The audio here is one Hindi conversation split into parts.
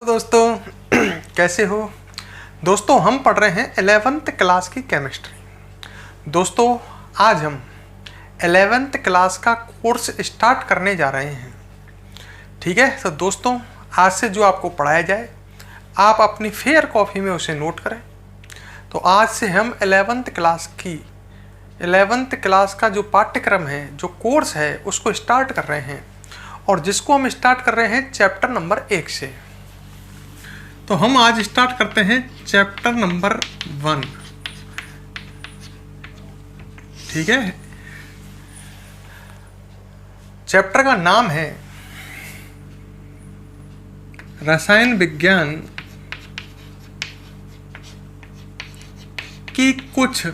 दोस्तों कैसे हो दोस्तों। हम पढ़ रहे हैं 11th क्लास की केमिस्ट्री। दोस्तों आज हम 11th क्लास का कोर्स स्टार्ट करने जा रहे हैं। ठीक है, तो दोस्तों आज से जो आपको पढ़ाया जाए आप अपनी फेयर कॉपी में उसे नोट करें। तो आज से हम 11th क्लास का जो पाठ्यक्रम है, जो कोर्स है, उसको स्टार्ट कर रहे हैं और जिसको हम स्टार्ट कर रहे हैं चैप्टर नंबर 1 से। तो हम आज स्टार्ट करते हैं चैप्टर नंबर 1। ठीक है, चैप्टर का नाम है रसायन विज्ञान की कुछ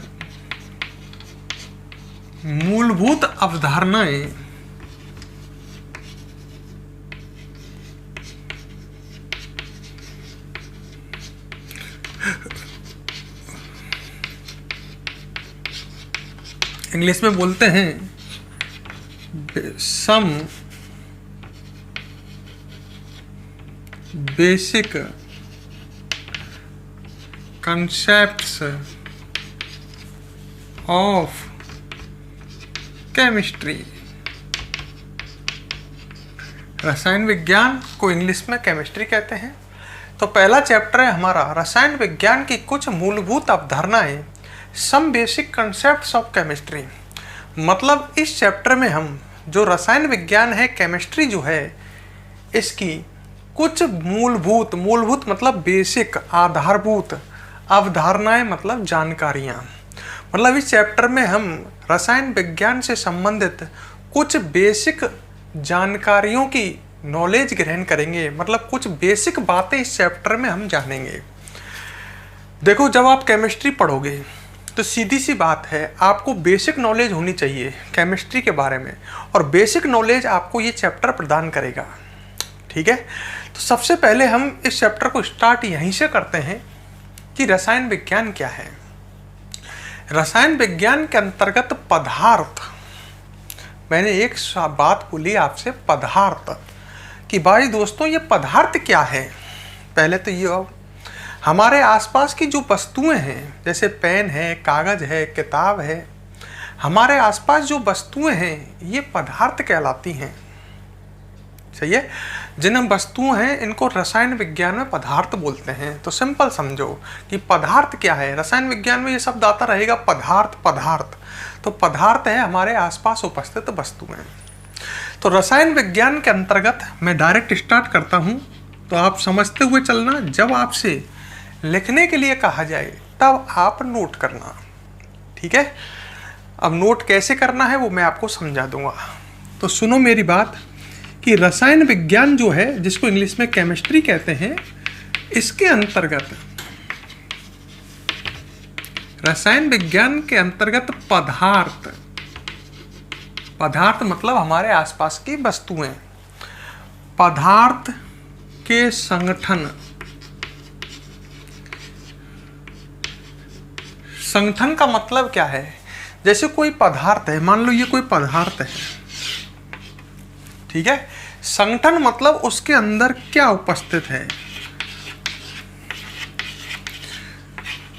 मूलभूत अवधारणाएं इंग्लिश में बोलते हैं some basic concepts of chemistry. रसायन विज्ञान को इंग्लिश में केमिस्ट्री कहते हैं। तो पहला चैप्टर है हमारा रसायन विज्ञान की कुछ मूलभूत अवधारणाएं, some basic concepts of chemistry. मतलब इस चैप्टर में हम जो रसायन विज्ञान है, केमिस्ट्री जो है, इसकी कुछ मूलभूत मतलब बेसिक, आधारभूत अवधारणाएं मतलब जानकारियां। मतलब इस चैप्टर में हम रसायन विज्ञान से संबंधित कुछ बेसिक जानकारियों की नॉलेज ग्रहण करेंगे। मतलब कुछ बेसिक बातें इस चैप्टर में हम जानेंगे। देखो, जब आप केमिस्ट्री पढ़ोगे तो सीधी सी बात है, आपको बेसिक नॉलेज होनी चाहिए केमिस्ट्री के बारे में, और बेसिक नॉलेज आपको ये चैप्टर प्रदान करेगा। ठीक है, तो सबसे पहले हम इस चैप्टर को स्टार्ट यहीं से करते हैं कि रसायन विज्ञान क्या है। रसायन विज्ञान के अंतर्गत पदार्थ, मैंने एक बात बोली आपसे, पदार्थ कि भाई दोस्तों ये पदार्थ क्या है। पहले तो ये हमारे आसपास की जो वस्तुएं हैं, जैसे पेन है, कागज है, किताब है, हमारे आसपास जो वस्तुएं हैं ये पदार्थ कहलाती हैं। सही है, जिन वस्तुएं हैं इनको रसायन विज्ञान में पदार्थ बोलते हैं। तो सिंपल समझो कि पदार्थ क्या है। रसायन विज्ञान में ये शब्द आता रहेगा पदार्थ। तो पदार्थ है हमारे आसपास उपस्थित वस्तुएं। तो रसायन विज्ञान के अंतर्गत मैं डायरेक्ट स्टार्ट करता हूं, तो आप समझते हुए चलना। जब आपसे लिखने के लिए कहा जाए तब आप नोट करना। ठीक है, अब नोट कैसे करना है वो मैं आपको समझा दूंगा। तो सुनो मेरी बात कि रसायन विज्ञान जो है, जिसको इंग्लिश में केमिस्ट्री कहते हैं, इसके अंतर्गत रसायन विज्ञान के अंतर्गत पदार्थ मतलब हमारे आसपास की वस्तुएं, पदार्थ के संगठन का मतलब क्या है। जैसे कोई पदार्थ है, मान लो ये कोई पदार्थ है। ठीक है, संगठन मतलब उसके अंदर क्या उपस्थित है,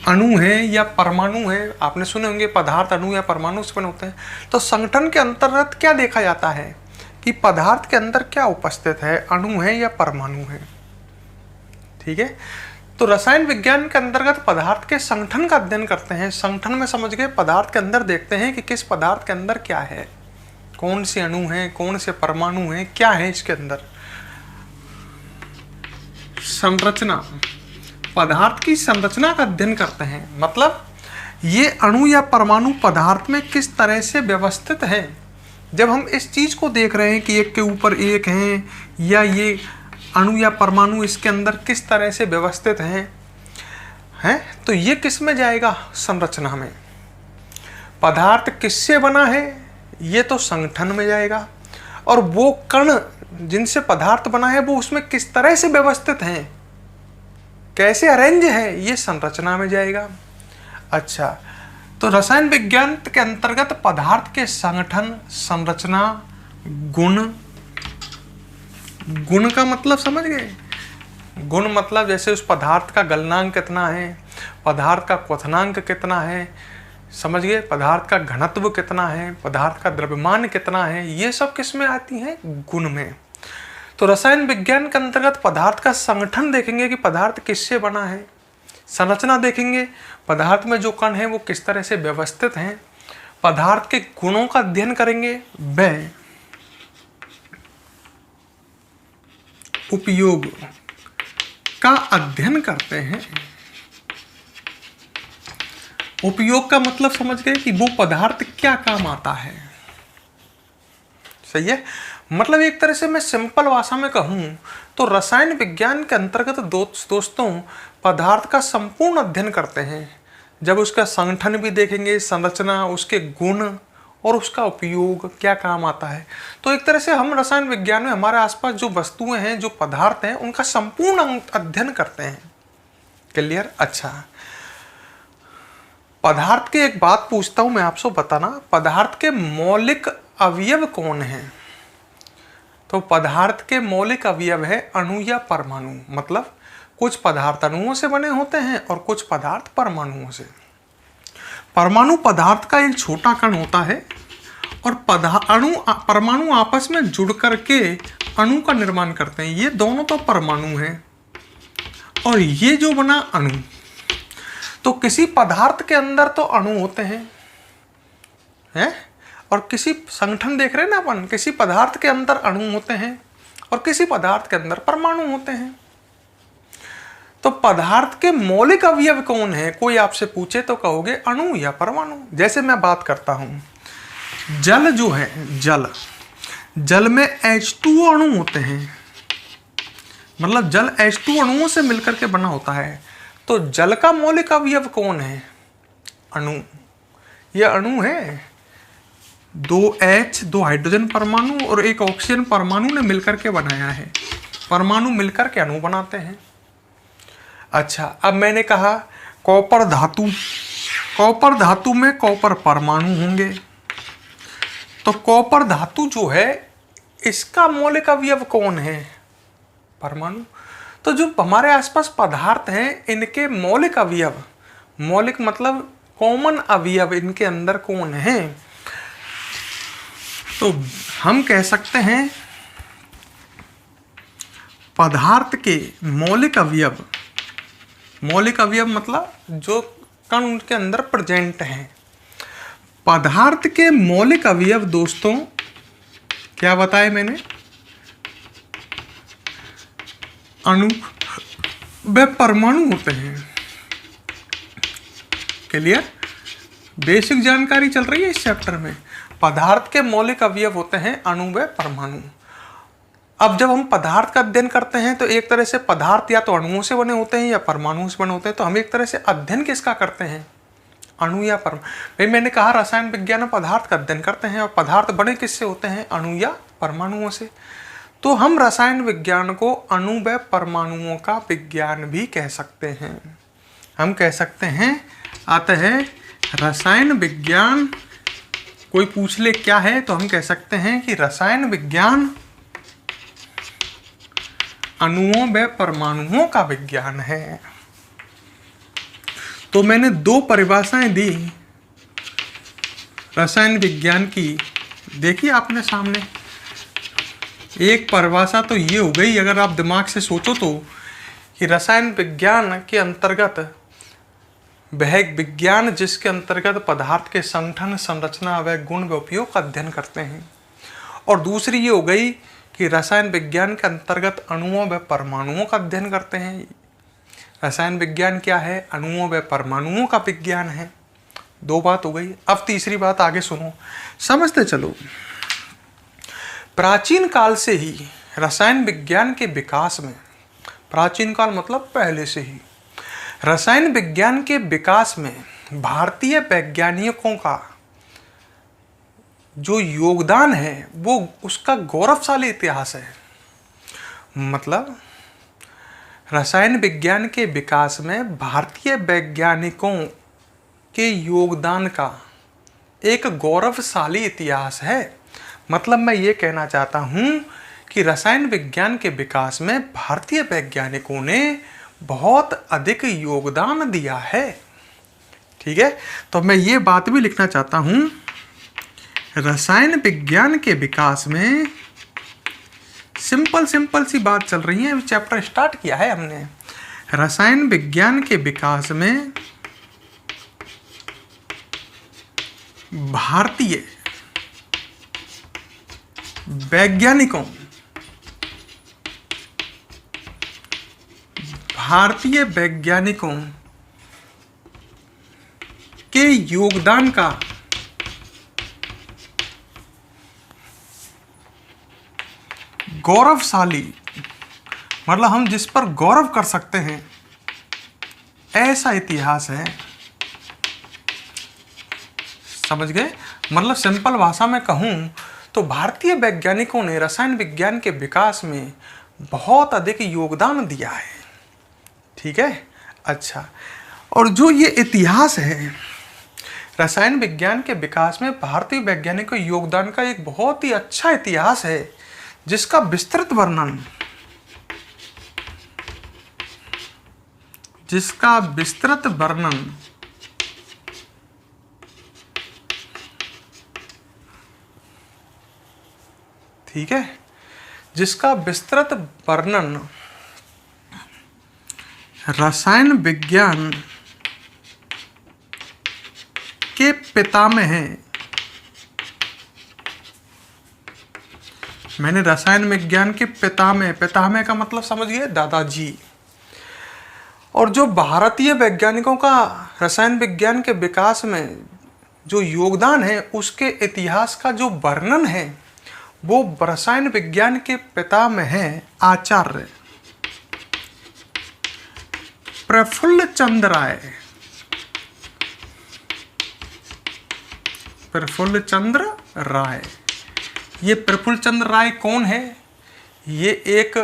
अणु है या परमाणु है। आपने सुने होंगे पदार्थ अणु या परमाणु से बने होते हैं। तो संगठन के अंतर्गत क्या देखा जाता है कि पदार्थ के अंदर क्या उपस्थित है, अणु है या परमाणु है। ठीक है, तो रसायन विज्ञान के अंतर्गत पदार्थ के संगठन का अध्ययन करते हैं। संगठन में समझ गए, पदार्थ के अंदर देखते हैं कि किस पदार्थ के अंदर क्या है, कौन से अणु हैं, कौन से परमाणु हैं, क्या है इसके अंदर। संरचना, पदार्थ की संरचना का अध्ययन करते हैं। मतलब ये अणु या परमाणु पदार्थ में किस तरह से व्यवस्थित है। जब हम इस चीज को देख रहे हैं कि एक के ऊपर एक हैं, या ये अणु या परमाणु इसके अंदर किस तरह से व्यवस्थित हैं, तो ये किस में जाएगा, संरचना में। पदार्थ किससे बना है, ये तो संगठन में जाएगा। और वो कण जिनसे पदार्थ बना है वो उसमें किस तरह से व्यवस्थित हैं, कैसे अरेंज है, ये संरचना में जाएगा। अच्छा, तो रसायन विज्ञान के अंतर्गत पदार्थ के संगठन, संरचना, गुण का मतलब समझ गए, गुण मतलब जैसे उस पदार्थ का गलनांक कितना है, पदार्थ का क्वथनांक कितना है, समझ गए, पदार्थ का घनत्व कितना है, पदार्थ का द्रव्यमान कितना है, ये सब किस में आती हैं, गुण में। तो रसायन विज्ञान के अंतर्गत पदार्थ का संगठन देखेंगे कि पदार्थ किससे बना है, संरचना देखेंगे, पदार्थ में जो कण है वो किस तरह से व्यवस्थित हैं, पदार्थ के गुणों का अध्ययन करेंगे, व उपयोग का अध्ययन करते हैं। उपयोग का मतलब समझ गए कि वो पदार्थ क्या काम आता है, सही है। मतलब एक तरह से मैं सिंपल भाषा में कहूं तो रसायन विज्ञान के अंतर्गत दोस्तों पदार्थ का संपूर्ण अध्ययन करते हैं। जब उसका संगठन भी देखेंगे, संरचना, उसके गुण और उसका उपयोग क्या काम आता है। तो एक तरह से हम रसायन विज्ञान में हमारे आसपास जो वस्तुएं हैं, जो पदार्थ हैं, उनका संपूर्ण अध्ययन करते हैं। क्लियर। अच्छा, पदार्थ के एक बात पूछता हूं मैं आपसे, बताना पदार्थ के मौलिक अवयव कौन हैं। तो पदार्थ के मौलिक अवयव है अणु या परमाणु। मतलब कुछ पदार्थ अणुओं से बने होते हैं और कुछ पदार्थ परमाणुओं से। परमाणु पदार्थ का एक छोटा कण होता है और परमाणु आपस में जुड़ करके अणु का निर्माण करते हैं। ये दोनों तो परमाणु हैं और ये जो बना अणु। तो किसी पदार्थ के अंदर तो अणु होते हैं और किसी संगठन देख रहे हैं ना अपन, किसी पदार्थ के अंदर अणु होते हैं और किसी पदार्थ के अंदर परमाणु होते हैं। तो पदार्थ के मौलिक अवयव कौन है, कोई आपसे पूछे तो कहोगे अणु या परमाणु। जैसे मैं बात करता हूं जल जो है, जल में H2O अणु होते हैं। मतलब जल H2 अणुओं से मिलकर के बना होता है। तो जल का मौलिक अवयव कौन है, अणु। यह अणु है, 2 हाइड्रोजन परमाणु और एक ऑक्सीजन परमाणु ने मिलकर के बनाया है। परमाणु मिलकर के अणु बनाते हैं। अच्छा, अब मैंने कहा कॉपर धातु, कॉपर धातु में कॉपर परमाणु होंगे। तो कॉपर धातु जो है इसका मौलिक अवयव कौन है, परमाणु। तो जो हमारे आसपास पदार्थ हैं इनके मौलिक अवयव, मौलिक मतलब कॉमन अवयव इनके अंदर कौन है। तो हम कह सकते हैं पदार्थ के मौलिक अवयव, मौलिक अवयव मतलब जो कण उनके अंदर प्रेजेंट हैं। पदार्थ के मौलिक अवयव दोस्तों क्या बताए मैंने, अणु व परमाणु होते हैं। क्लियर। बेसिक जानकारी चल रही है इस चैप्टर में। पदार्थ के मौलिक अवयव होते हैं अणु व परमाणु। अब जब हम पदार्थ का अध्ययन करते हैं तो एक तरह से पदार्थ या तो अणुओं से बने होते हैं या परमाणुओं से बने होते हैं। तो हम एक तरह से अध्ययन किसका करते हैं, अणु या परमाणु। भाई मैंने कहा रसायन विज्ञान में पदार्थ का अध्ययन करते हैं और पदार्थ बने किससे होते हैं, अणु या परमाणुओं से। तो हम रसायन विज्ञान को अणु व परमाणुओं का विज्ञान भी कह सकते हैं। हम कह सकते हैं आता है रसायन विज्ञान, कोई पूछ ले क्या है तो हम कह सकते हैं कि रसायन विज्ञान अणुओं व परमाणुओं का विज्ञान है। तो मैंने 2 परिभाषाएं दी रसायन विज्ञान की, देखिए आपने सामने। एक परिभाषा तो ये हो गई, अगर आप दिमाग से सोचो तो, कि रसायन विज्ञान के अंतर्गत वह विज्ञान जिसके अंतर्गत पदार्थ के संगठन, संरचना व गुण व उपयोग का अध्ययन करते हैं। और दूसरी ये हो गई कि रसायन विज्ञान के अंतर्गत अणुओं व परमाणुओं का अध्ययन करते हैं। रसायन विज्ञान क्या है, अणुओं व परमाणुओं का विज्ञान है। 2 बात हो गई। अब तीसरी बात आगे सुनो, समझते चलो। प्राचीन काल से ही रसायन विज्ञान के विकास में, प्राचीन काल मतलब पहले से ही, रसायन विज्ञान के विकास में भारतीय वैज्ञानिकों का जो योगदान है वो उसका गौरवशाली इतिहास है। मतलब रसायन विज्ञान के विकास में भारतीय वैज्ञानिकों के योगदान का एक गौरवशाली इतिहास है। मतलब मैं ये कहना चाहता हूँ कि रसायन विज्ञान के विकास में भारतीय वैज्ञानिकों ने बहुत अधिक योगदान दिया है। ठीक है, तो मैं ये बात भी लिखना चाहता हूं, रसायन विज्ञान के विकास में सिंपल सी बात चल रही है, अभी चैप्टर स्टार्ट किया है हमने। रसायन विज्ञान के विकास में भारतीय वैज्ञानिकों के योगदान का गौरवशाली, मतलब हम जिस पर गौरव कर सकते हैं ऐसा इतिहास है। समझ गए? मतलब सिंपल भाषा में कहूं तो भारतीय वैज्ञानिकों ने रसायन विज्ञान के विकास में बहुत अधिक योगदान दिया है। ठीक है, अच्छा, और जो ये इतिहास है रसायन विज्ञान के विकास में भारतीय वैज्ञानिकों के योगदान का एक बहुत ही अच्छा इतिहास है, जिसका विस्तृत वर्णन ठीक है, जिसका विस्तृत वर्णन रसायन विज्ञान के पितामह हैं। मैंने रसायन विज्ञान के पितामह का मतलब समझ गए, दादाजी। और जो भारतीय वैज्ञानिकों का रसायन विज्ञान के विकास में जो योगदान है, उसके इतिहास का जो वर्णन है वो रसायन विज्ञान के पितामह हैं आचार्य प्रफुल्ल चंद्र राय। ये प्रफुल्ल चंद्र राय कौन है? ये एक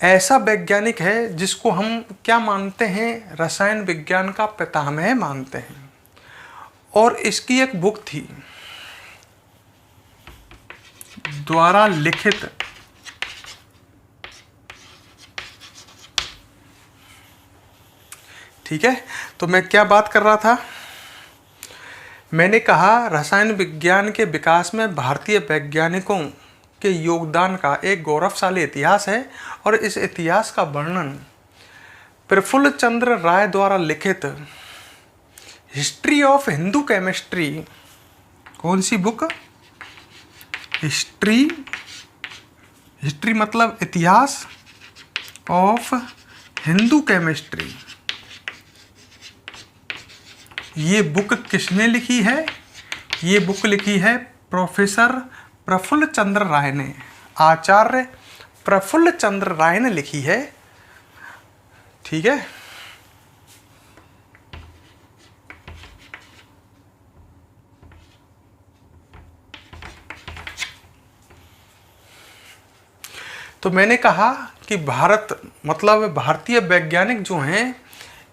ऐसा वैज्ञानिक है जिसको हम क्या मानते हैं, रसायन विज्ञान का पितामह मानते हैं। और इसकी एक बुक थी द्वारा लिखित ठीक है, तो मैं क्या बात कर रहा था, मैंने कहा रसायन विज्ञान के विकास में भारतीय वैज्ञानिकों के योगदान का एक गौरवशाली इतिहास है। और इस इतिहास का वर्णन प्रफुल्ल चंद्र राय द्वारा लिखित हिस्ट्री ऑफ हिंदू केमिस्ट्री, कौन सी बुक? हिस्ट्री मतलब इतिहास, ऑफ हिंदू केमिस्ट्री, ये बुक किसने लिखी है? ये बुक लिखी है प्रोफेसर प्रफुल्ल चंद्र राय ने, आचार्य प्रफुल्ल चंद्र राय ने लिखी है। ठीक है, तो मैंने कहा कि भारत मतलब भारतीय वैज्ञानिक जो हैं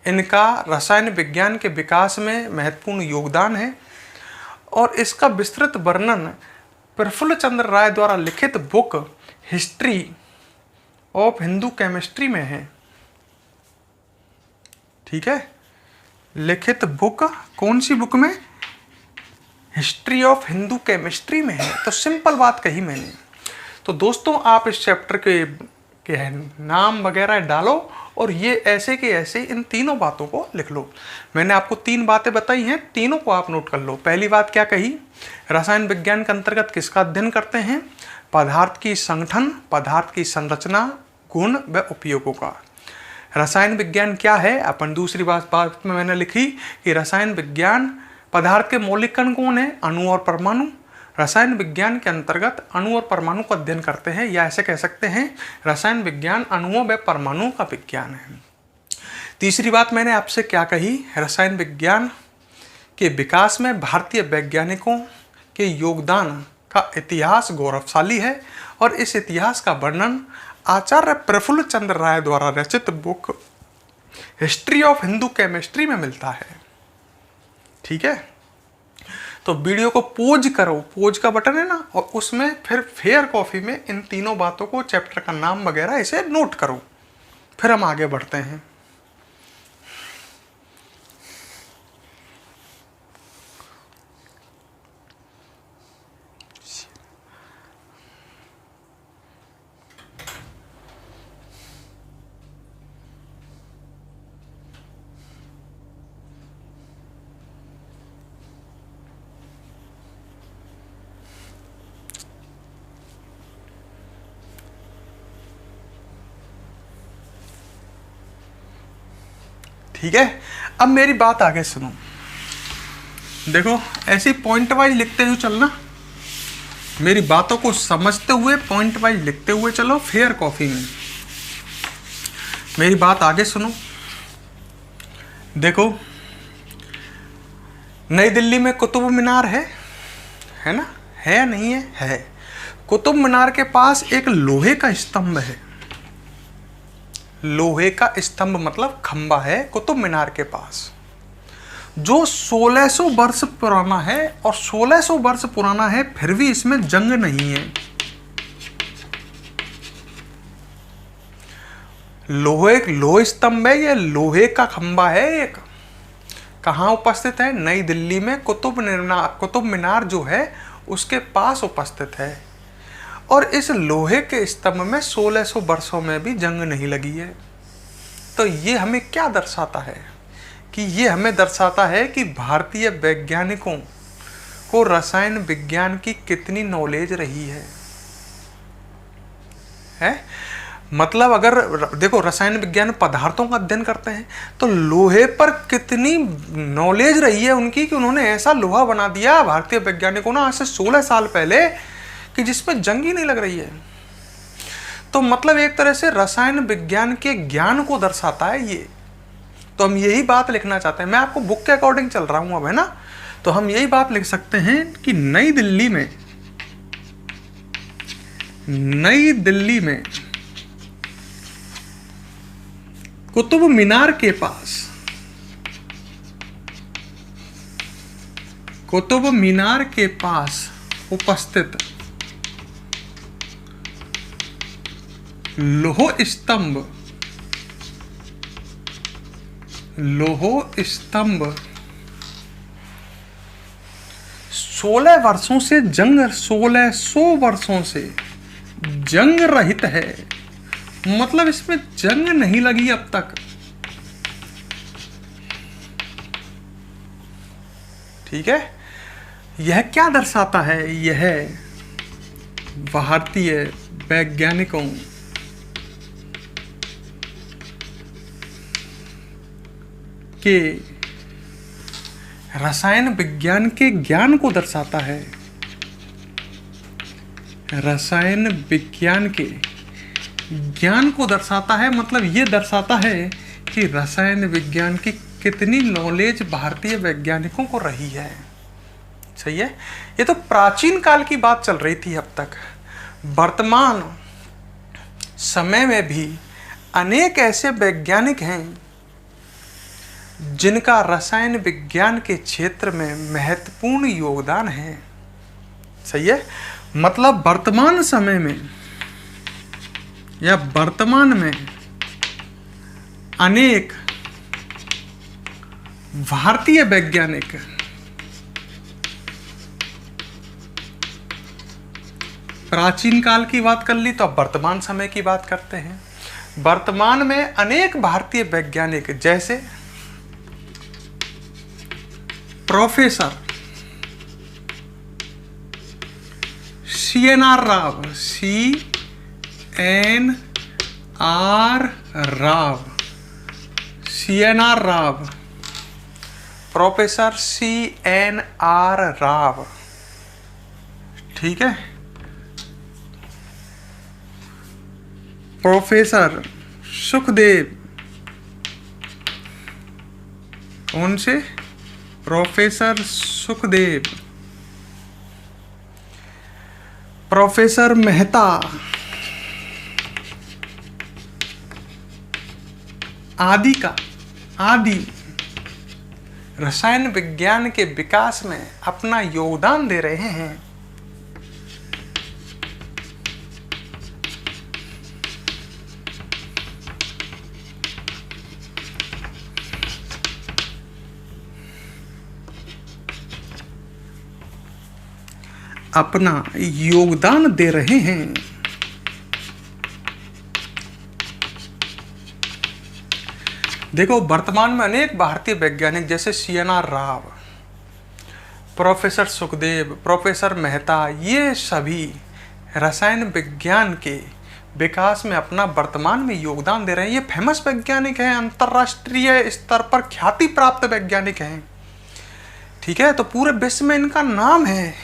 इनका रसायन विज्ञान के विकास में महत्वपूर्ण योगदान है। और इसका विस्तृत वर्णन प्रफुल्ल चंद्र राय द्वारा लिखित book history of Hindu chemistry में है। ठीक है, लिखित बुक कौन सी बुक में? हिस्ट्री ऑफ हिंदू केमिस्ट्री में है। तो सिंपल बात कही मैंने। तो दोस्तों आप इस चैप्टर के नाम वगैरह डालो और ये ऐसे के ऐसे इन तीनों बातों को लिख लो। मैंने आपको 3 बातें बताई हैं, तीनों को आप नोट कर लो। पहली बात क्या कही? रसायन विज्ञान के अंतर्गत किसका अध्ययन करते हैं? पदार्थ की संगठन, पदार्थ की संरचना, गुण व उपयोगों का। रसायन विज्ञान क्या है? अपन दूसरी बात में मैंने लिखी कि रसायन विज्ञान पदार्थ के मौलिक कण कौन है? अणु और परमाणु। रसायन विज्ञान के अंतर्गत अणु और परमाणु का अध्ययन करते हैं, या ऐसे कह सकते हैं रसायन विज्ञान अणुओं व परमाणुओं का विज्ञान है। तीसरी बात मैंने आपसे क्या कही? रसायन विज्ञान के विकास में भारतीय वैज्ञानिकों के योगदान का इतिहास गौरवशाली है और इस इतिहास का वर्णन आचार्य प्रफुल्ल चंद्र राय द्वारा रचित book history of Hindu chemistry में मिलता है। ठीक है, तो वीडियो को पोज करो, पोज का बटन है ना, और उसमें फिर फेयर कॉफी में इन तीनों बातों को, चैप्टर का नाम वगैरह इसे नोट करो, फिर हम आगे बढ़ते हैं। ठीक है, अब मेरी बात आगे सुनो। देखो ऐसे पॉइंट वाइज लिखते हुए चलना, मेरी बातों को समझते हुए पॉइंट वाइज लिखते हुए चलो फेयर कॉफी में। मेरी बात आगे सुनो। देखो नई दिल्ली में कुतुब मीनार है ना, है या नहीं है? है। कुतुब मीनार के पास एक लोहे का स्तंभ है। लोहे का स्तंभ मतलब खंबा है कुतुब मीनार के पास, जो 1600 वर्ष पुराना है। और 1600 वर्ष पुराना है, फिर भी इसमें जंग नहीं है। लोहे स्तंभ है, ये लोहे का खंबा है एक। कहाँ उपस्थित है? नई दिल्ली में कुतुब मीनार जो है उसके पास उपस्थित है। और इस लोहे के स्तंभ में 1600 वर्षों में भी जंग नहीं लगी है। तो ये हमें क्या दर्शाता है? कि ये हमें दर्शाता है कि भारतीय वैज्ञानिकों को रसायन विज्ञान की कितनी नॉलेज रही है? मतलब अगर देखो रसायन विज्ञान पदार्थों का अध्ययन करते हैं, तो लोहे पर कितनी नॉलेज रही है उनकी कि उन्होंने ऐसा लोहा बना दिया भारतीय वैज्ञानिकों ने आज से 16 साल पहले कि जिसमें जंग ही नहीं लग रही है। तो मतलब एक तरह से रसायन विज्ञान के ज्ञान को दर्शाता है ये। तो हम यही बात लिखना चाहते हैं। मैं आपको बुक के अकॉर्डिंग चल रहा हूं अब, है ना। तो हम यही बात लिख सकते हैं कि नई दिल्ली में कुतुब मीनार के पास उपस्थित लोह स्तंभ 1600 वर्षों से जंग रहित है। मतलब इसमें जंग नहीं लगी अब तक। ठीक है, यह क्या दर्शाता है? यह भारतीय वैज्ञानिकों के रसायन विज्ञान के ज्ञान को दर्शाता है। रसायन विज्ञान के ज्ञान को दर्शाता है, मतलब ये दर्शाता है कि रसायन विज्ञान की कितनी नॉलेज भारतीय वैज्ञानिकों को रही है। सही है। ये तो प्राचीन काल की बात चल रही थी अब तक। वर्तमान समय में भी अनेक ऐसे वैज्ञानिक हैं जिनका रसायन विज्ञान के क्षेत्र में महत्वपूर्ण योगदान है। सही है। मतलब वर्तमान समय में या वर्तमान में अनेक भारतीय वैज्ञानिक प्राचीन काल की बात कर ली, तो अब वर्तमान समय की बात करते हैं। वर्तमान में अनेक भारतीय वैज्ञानिक जैसे professor CNR Rao, CNR Rao, professor CNR Rao. ठीक है। प्रोफेसर सुखदेव, कौन से? प्रोफेसर सुखदेव, प्रोफेसर मेहता, आदि रसायन विज्ञान के विकास में अपना योगदान दे रहे हैं। अपना योगदान दे रहे हैं। देखो, वर्तमान में अनेक भारतीय वैज्ञानिक जैसे CNR Rao, professor Sukhdev, professor Mehta, ये सभी रसायन विज्ञान के विकास में अपना वर्तमान में योगदान दे रहे हैं। ये फेमस वैज्ञानिक हैं, अंतर्राष्ट्रीय स्तर पर ख्याति प्राप्त वैज्ञानिक हैं। ठीक है, तो पूरे विश्व में इनका नाम है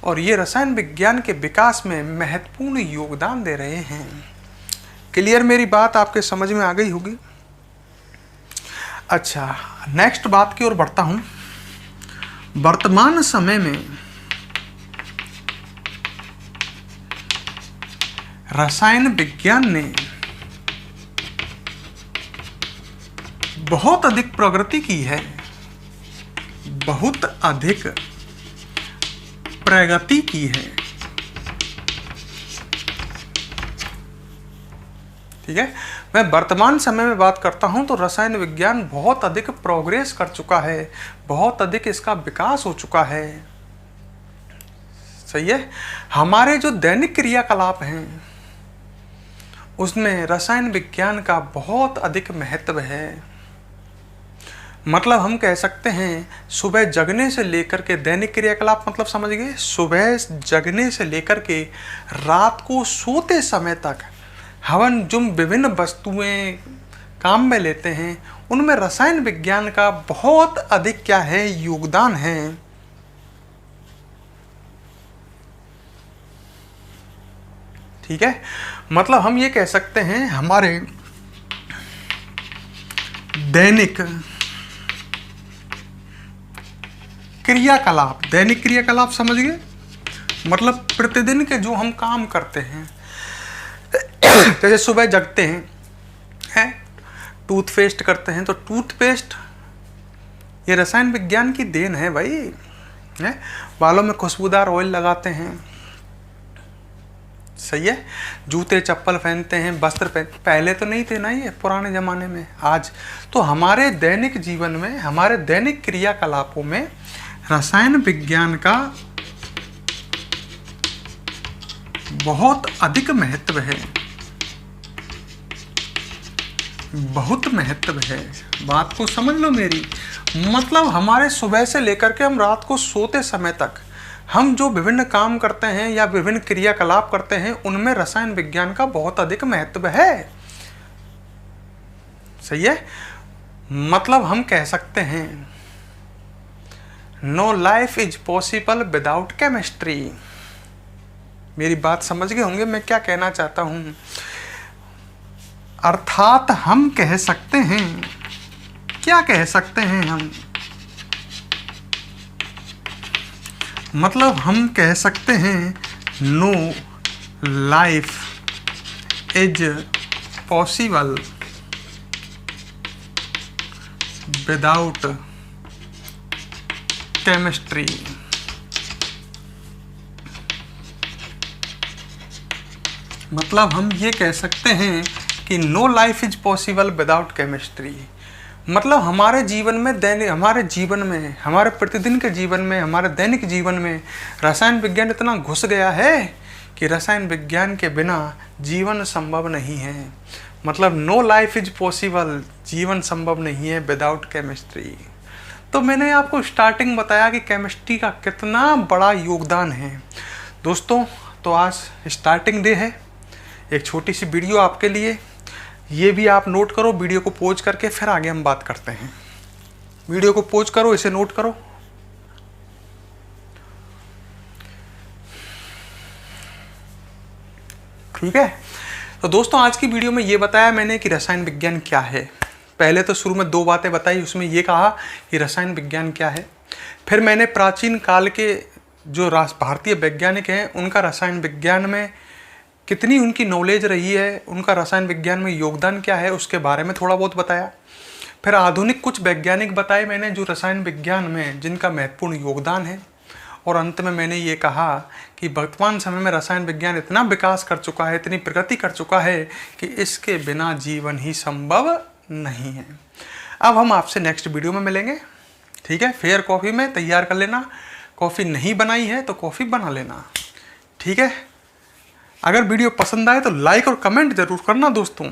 और ये रसायन विज्ञान के विकास में महत्वपूर्ण योगदान दे रहे हैं। क्लियर, मेरी बात आपके समझ में आ गई होगी। अच्छा, नेक्स्ट बात की ओर बढ़ता हूं। वर्तमान समय में रसायन विज्ञान ने बहुत अधिक प्रगति की है, बहुत अधिक प्रगति की है। ठीक है, मैं वर्तमान समय में बात करता हूं तो रसायन विज्ञान बहुत अधिक प्रोग्रेस कर चुका है, बहुत अधिक इसका विकास हो चुका है। सही है, हमारे जो दैनिक क्रियाकलाप हैं उसमें रसायन विज्ञान का बहुत अधिक महत्व है। मतलब हम कह सकते हैं सुबह जगने से लेकर के दैनिक क्रियाकलाप, मतलब समझ गए, सुबह जगने से लेकर के रात को सोते समय तक हम जो विभिन्न वस्तुएं काम में लेते हैं उनमें रसायन विज्ञान का बहुत अधिक क्या है, योगदान है। ठीक है, मतलब हम ये कह सकते हैं हमारे दैनिक क्रियाकलाप, दैनिक क्रियाकलाप समझ गए, मतलब प्रतिदिन के जो हम काम करते हैं, जैसे सुबह जगते हैं, टूथपेस्ट करते हैं, तो टूथपेस्ट ये रसायन विज्ञान की देन है भाई। है, बालों में खुशबूदार ऑयल लगाते हैं, सही है, जूते चप्पल पहनते हैं, वस्त्र पहले तो नहीं थे ना ये पुराने ज़माने में, आज तो हमारे दैनिक जीवन में, हमारे दैनिक क्रियाकलापों में रसायन विज्ञान का बहुत अधिक महत्व है, बहुत महत्व है। बात को समझ लो मेरी, मतलब हमारे सुबह से लेकर के हम रात को सोते समय तक हम जो विभिन्न काम करते हैं या विभिन्न क्रियाकलाप करते हैं उनमें रसायन विज्ञान का बहुत अधिक महत्व है। सही है, मतलब हम कह सकते हैं no life is possible without chemistry. मेरी बात समझ गए होंगे मैं क्या कहना चाहता हूं। अर्थात हम कह सकते हैं, क्या कह सकते हैं हम, मतलब हम कह सकते हैं no life is possible without chemistry. मतलब हम ये कह सकते हैं कि no life is possible without chemistry. मतलब हमारे जीवन में, हमारे जीवन में, हमारे प्रतिदिन के जीवन में, हमारे दैनिक जीवन में रसायन विज्ञान इतना घुस गया है कि रसायन विज्ञान के बिना जीवन संभव नहीं है। मतलब नो लाइफ इज पॉसिबल, जीवन संभव नहीं है विदाउट केमिस्ट्री। तो मैंने आपको स्टार्टिंग बताया कि केमिस्ट्री का कितना बड़ा योगदान है। दोस्तों, तो आज स्टार्टिंग डे है, एक छोटी सी वीडियो आपके लिए, ये भी आप नोट करो, वीडियो को पॉज करके फिर आगे हम बात करते हैं। वीडियो को पॉज करो, इसे नोट करो। ठीक है, तो दोस्तों आज की वीडियो में ये बताया मैंने कि रसायन विज्ञान क्या है। पहले तो शुरू में 2 बातें बताई, उसमें ये कहा कि रसायन विज्ञान क्या है। फिर मैंने प्राचीन काल के जो भारतीय वैज्ञानिक हैं उनका रसायन विज्ञान में कितनी उनकी नॉलेज रही है, उनका रसायन विज्ञान में योगदान क्या है, उसके बारे में थोड़ा बहुत बताया। फिर आधुनिक कुछ वैज्ञानिक बताए मैंने जो रसायन विज्ञान में जिनका महत्वपूर्ण योगदान है, और अंत में मैंने ये कहा कि वर्तमान समय में रसायन विज्ञान इतना विकास कर चुका है, इतनी प्रगति कर चुका है कि इसके बिना जीवन ही संभव नहीं है। अब हम आपसे नेक्स्ट वीडियो में मिलेंगे, ठीक है। फेयर कॉफ़ी में तैयार कर लेना, कॉफ़ी नहीं बनाई है तो कॉफ़ी बना लेना, ठीक है। अगर वीडियो पसंद आए तो लाइक और कमेंट जरूर करना दोस्तों।